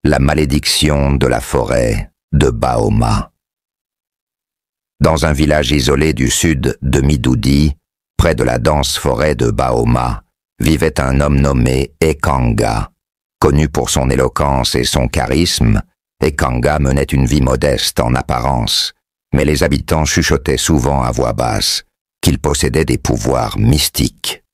La malédiction de la forêt de Baoma. Dans un village isolé du sud de Midoudi, près de la dense forêt de Baoma, vivait un homme nommé Ekanga. Connu pour son éloquence et son charisme, Ekanga menait une vie modeste en apparence, mais les habitants chuchotaient souvent à voix basse qu'il possédait des pouvoirs mystiques.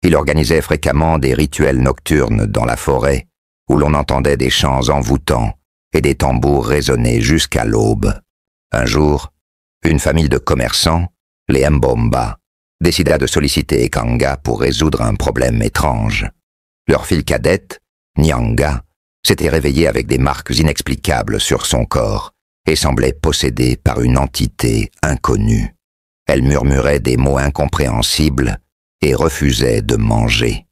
Il organisait fréquemment des rituels nocturnes dans la forêt, où l'on entendait des chants envoûtants et des tambours résonner jusqu'à l'aube. Un jour, une famille de commerçants, les Mbomba, décida de solliciter Ekanga pour résoudre un problème étrange. Leur fille cadette, Nyanga, s'était réveillée avec des marques inexplicables sur son corps et semblait possédée par une entité inconnue. Elle murmurait des mots incompréhensibles et refusait de manger.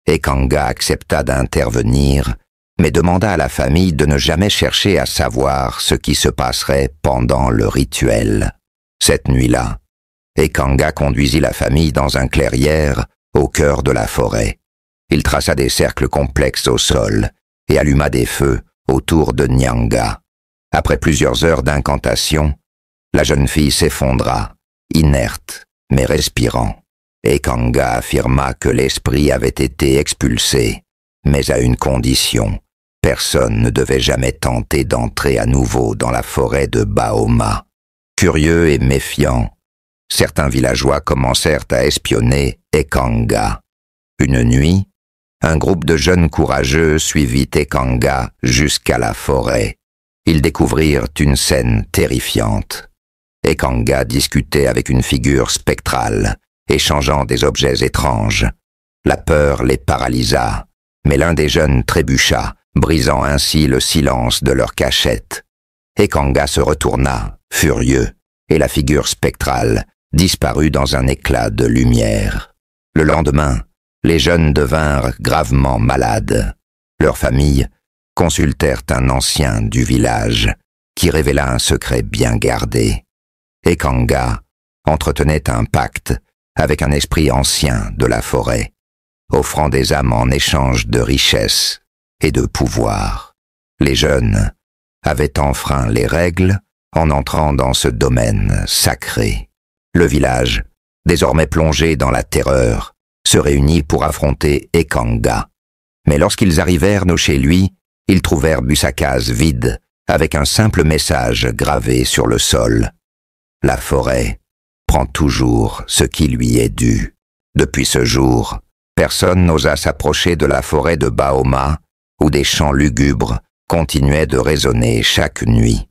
Ekanga accepta d'intervenir, mais demanda à la famille de ne jamais chercher à savoir ce qui se passerait pendant le rituel. Cette nuit-là, Ekanga conduisit la famille dans un clairière au cœur de la forêt. Il traça des cercles complexes au sol et alluma des feux autour de Nyanga. Après plusieurs heures d'incantation, la jeune fille s'effondra, inerte mais respirant. Ekanga affirma que l'esprit avait été expulsé, mais à une condition. Personne ne devait jamais tenter d'entrer à nouveau dans la forêt de Baoma. Curieux et méfiants, certains villageois commencèrent à espionner Ekanga. Une nuit, un groupe de jeunes courageux suivit Ekanga jusqu'à la forêt. Ils découvrirent une scène terrifiante. Ekanga discutait avec une figure spectrale, échangeant des objets étranges. La peur les paralysa, mais l'un des jeunes trébucha, brisant ainsi le silence de leur cachette. Ekanga se retourna, furieux, et la figure spectrale disparut dans un éclat de lumière. Le lendemain, les jeunes devinrent gravement malades. Leurs familles consultèrent un ancien du village, qui révéla un secret bien gardé. Ekanga entretenait un pacte avec un esprit ancien de la forêt, offrant des âmes en échange de richesses et de pouvoir. Les jeunes avaient enfreint les règles en entrant dans ce domaine sacré. Le village, désormais plongé dans la terreur, se réunit pour affronter Ekanga. Mais lorsqu'ils arrivèrent chez lui, ils trouvèrent Busakaz vide, avec un simple message gravé sur le sol. La forêt prend toujours ce qui lui est dû. Depuis ce jour, personne n'osa s'approcher de la forêt de Baoma, où des chants lugubres continuaient de résonner chaque nuit.